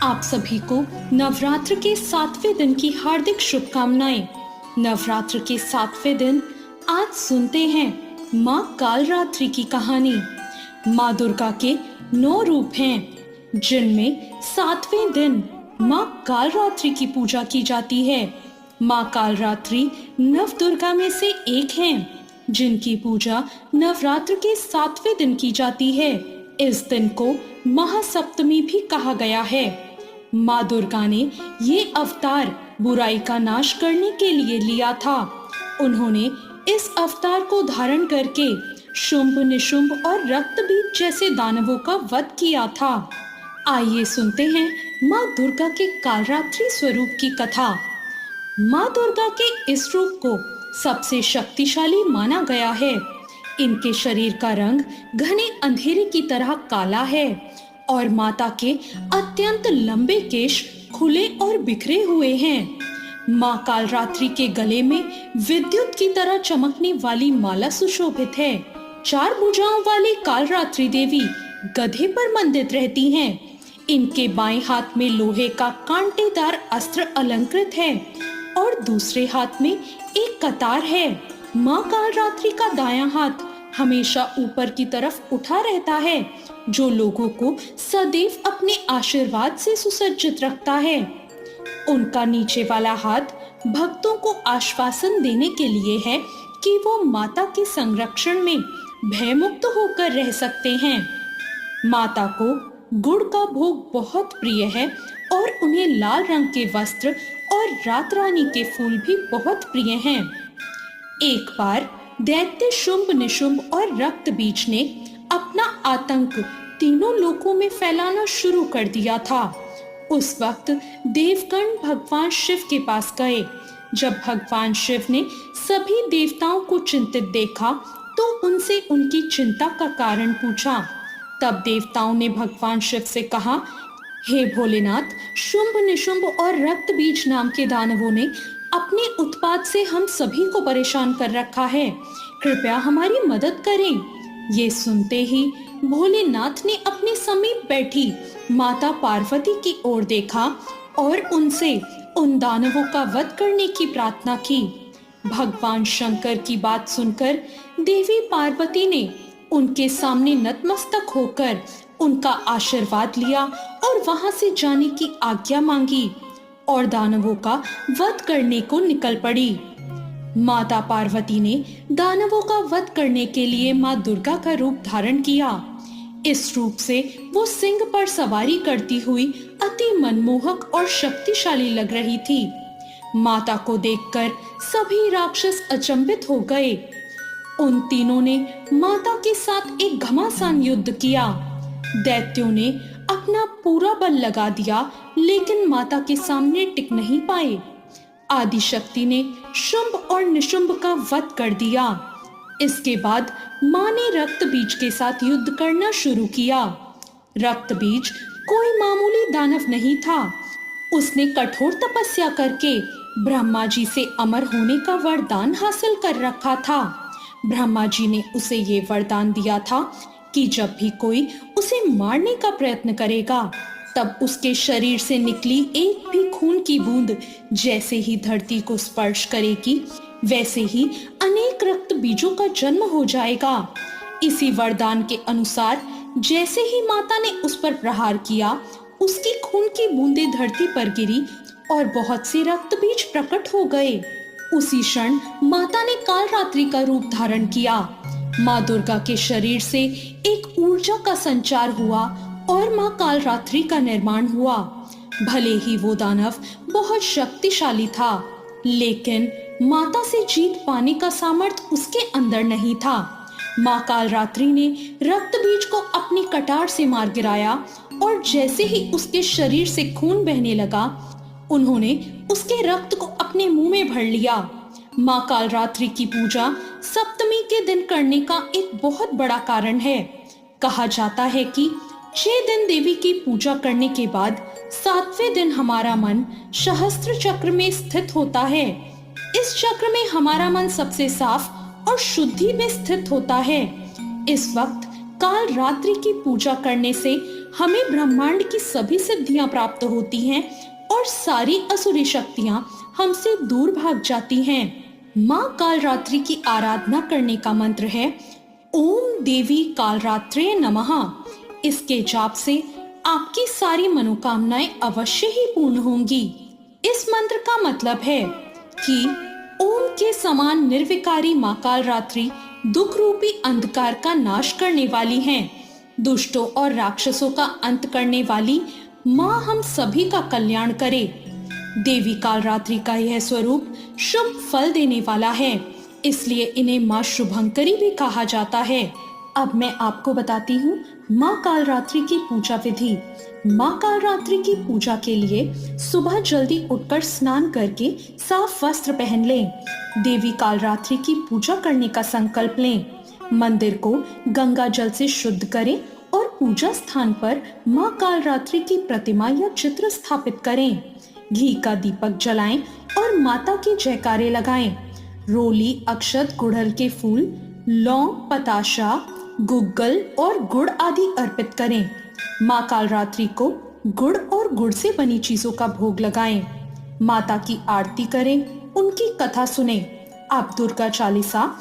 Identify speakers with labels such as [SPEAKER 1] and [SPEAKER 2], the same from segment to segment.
[SPEAKER 1] आप सभी को नवरात्र के 7वें दिन की हार्दिक शुभकामनाएं। नवरात्र के 7वें दिन आज सुनते हैं माँ कालरात्रि की कहानी। माँ दुर्गा के 9 रूप हैं, जिनमें 7वें दिन माँ कालरात्रि की पूजा की जाती है। माँ कालरात्रि नव दुर्गा में से एक हैं, जिनकी पूजा नवरात्र के 7वें दिन की जाती है। इस दिन को महासप्तमी भी कहा गया है। माँ दुर्गा ने ये अवतार बुराई का नाश करने के लिए लिया था। उन्होंने इस अवतार को धारण करके शुंभ निशुंभ और रक्तबीज जैसे दानवों का वध किया था। आइए सुनते हैं माँ दुर्गा के कालरात्रि स्वरूप की कथा। माँ दुर्गा के इस रूप को सबसे शक्तिशाली माना गया है। इनके शरीर का रंग घने अंधेरे की तरह काला है और माता के अत्यंत लंबे केश खुले और बिखरे हुए हैं। माँ कालरात्रि के गले में विद्युत की तरह चमकने वाली माला सुशोभित है। 4 भुजाओं वाली कालरात्रि देवी गधे पर मंडित रहती हैं। इनके बाएं हाथ में लोहे का कांटेदार अस्त्र अलंकृत है और दूसरे हाथ में एक कतार है। माँ कालरात्रि का दायां हाथ हमेशा ऊपर की तरफ उठा रहता है, जो लोगों को सदैव अपने आशीर्वाद से सुसज्जित रखता है। उनका नीचे वाला हाथ भक्तों को आश्वासन देने के लिए है कि वो माता के संरक्षण में भयमुक्त होकर रह सकते हैं। माता को गुड़ का भोग बहुत प्रिय है और उन्हें लाल रंग के वस्त्र और रात रानी के फूल भी बहुत प्रिय हैं। एक बार दैत्य शुंभ निशुंभ और रक्तबीज ने अपना आतंक तीनों लोकों में फैलाना शुरू कर दिया था। उस वक्त देवगण भगवान शिव के पास गए। जब भगवान शिव ने सभी देवताओं को चिंतित देखा तो उनसे उनकी चिंता का कारण पूछा। तब देवताओं ने भगवान शिव से कहा, हे भोलेनाथ, शुंभ निशुंभ और रक्तबीज नाम के दानवों ने अपने उत्पात से हम सभी को परेशान कर रखा है। कृपया हमारी मदद करें। ये सुनते ही भोलेनाथ ने अपने समीप बैठी माता पार्वती की ओर देखा और उनसे उन दानवों का वध करने की प्रार्थना की। भगवान शंकर की बात सुनकर देवी पार्वती ने उनके सामने नतमस्तक होकर उनका आशीर्वाद लिया और वहां से जाने की आज्ञा मांगी और दानवों का वध करने को निकल पड़ी। माता पार्वती ने दानवों का वध करने के लिए माँ दुर्गा का रूप धारण किया। इस रूप से वो सिंह पर सवारी करती हुई अति मनमोहक और शक्तिशाली लग रही थी। माता को देखकर सभी राक्षस अचंभित हो गए। उन तीनों ने माता के साथ एक घमासान युद्ध किया। दैत्यों ने अपना पूरा बल लगा दिया, लेकिन माता के सामने टिक नहीं पाए। आदिशक्ति ने शुंभ और निशुंभ का वध कर दिया। इसके बाद माँ ने रक्तबीज के साथ युद्ध करना शुरू किया। रक्तबीज कोई मामूली दानव नहीं था। उसने कठोर तपस्या करके ब्रह्मा जी से अमर होने का वरदान हासिल कर रखा था। ब्रह्मा जी ने उसे ये वरदान दिया था कि जब भी कोई उसे मारने का प्रयत्न करेगा, तब उसके शरीर से निकली एक भी खून की बूंद जैसे ही धरती को स्पर्श करेगी, वैसे ही अनेक रक्त बीजों का जन्म हो जाएगा। इसी वरदान के अनुसार जैसे ही माता ने उस पर प्रहार किया, उसकी खून की बूंदें धरती पर गिरी और बहुत से रक्त बीज प्रकट हो गए। उसी क्षण माता ने कालरात्रि का रूप धारण किया। माँ दुर्गा के शरीर से एक ऊर्जा का संचार हुआ और माँ कालरात्रि का निर्माण हुआ। भले ही वो दानव बहुत शक्तिशाली था, लेकिन माता से जीत पाने का सामर्थ्य उसके अंदर नहीं था। माँ कालरात्रि ने रक्तबीज को अपनी कटार से मार गिराया और जैसे ही उसके शरीर से खून बहने लगा, उन्होंने उसके रक्त को अपने मुंह में भर लिया। माँ कालरात्रि की पूजा सप्तमी के दिन करने का एक बहुत बड़ा कारण है। कहा जाता है कि 6 दिन देवी की पूजा करने के बाद 7वें दिन हमारा मन सहस्त्र चक्र में स्थित होता है। इस चक्र में हमारा मन सबसे साफ और शुद्धि में स्थित होता है। इस वक्त कालरात्रि की पूजा करने से हमें ब्रह्मांड की सभी सिद्धियां प्राप्त होती हैं और सारी असुरी शक्तियां हमसे दूर भाग जाती हैं। माँ कालरात्रि की आराधना करने का मंत्र है ओम देवी कालरात्रे नमः। इसके जाप से आपकी सारी मनोकामनाएं अवश्य ही पूर्ण होंगी। इस मंत्र का मतलब है कि ओम के समान निर्विकारी माँ कालरात्रि दुख रूपी अंधकार का नाश करने वाली हैं। दुष्टों और राक्षसों का अंत करने वाली माँ हम सभी का कल्याण करे। देवी कालरात्रि का यह स्वरूप शुभ फल देने वाला है, इसलिए इन्हें माँ शुभंकरी भी कहा जाता है। अब मैं आपको बताती हूँ माँ कालरात्रि की पूजा विधि। माँ कालरात्रि की पूजा के लिए सुबह जल्दी उठकर स्नान करके साफ वस्त्र पहन लें। देवी कालरात्रि की पूजा करने का संकल्प लें। मंदिर को गंगा जल से शुद्ध करें और पूजा स्थान पर माँ कालरात्रि की प्रतिमा या चित्र स्थापित करें। घी का दीपक जलाएं और माता के जयकारे लगाएं। रोली, अक्षत, गुड़हल के फूल, लौंग, पताशा, गुग्गल और गुड़ आदि अर्पित करें। माँ कालरात्रि को गुड़ और गुड़ से बनी चीजों का भोग लगाएं। माता की आरती करें, उनकी कथा सुनें। आप दुर्गा चालीसा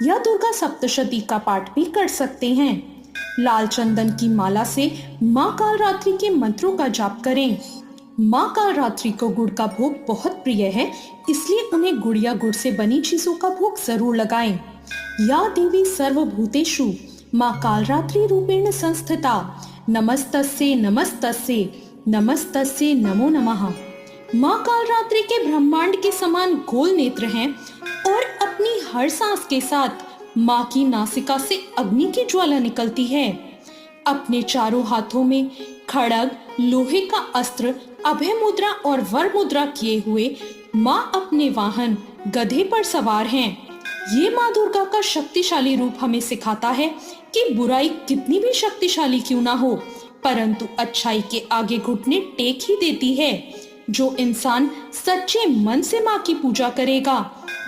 [SPEAKER 1] या दुर्गा सप्तशती का पाठ भी कर सकते हैं। लाल चंदन की माला से माँ कालरात्रि के मंत्रों का जाप करें। माँ कालरात्रि को गुड़ का भोग बहुत प्रिय है, इसलिए उन्हें गुड़ या गुड़ से बनी चीजों का भोग जरूर लगाएं। या देवी सर्वभूतेषु माँ कालरात्रि रूपेण संस्थिता नमस्तस्ये नमस्तस्ये नमस्तस्ये नमो नमः। माँ कालरात्रि के ब्रह्मांड के समान गोल नेत्र हैं और अपनी हर सांस के साथ माँ की नासिका से अग्नि की ज्वाला निकलती है। अपने चारों हाथों में खड़ग, लोहे का अस्त्र, अभय मुद्रा और वर मुद्रा किए हुए माँ अपने वाहन गधे पर सवार हैं। ये माँ दुर्गा का शक्तिशाली रूप हमें सिखाता है कि बुराई कितनी भी शक्तिशाली क्यों ना हो, परंतु अच्छाई के आगे घुटने टेक ही देती है। जो इंसान सच्चे मन से माँ की पूजा करेगा,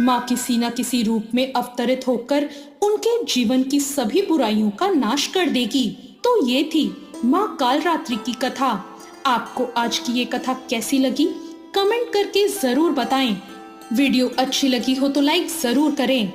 [SPEAKER 1] माँ किसी न किसी रूप में अवतरित होकर उनके जीवन की सभी बुराइयों का नाश कर देगी। तो ये थी माँ कालरात्रि की कथा। आपको आज की ये कथा कैसी लगी, कमेंट करके जरूर बताएं। वीडियो अच्छी लगी हो तो लाइक जरूर करें।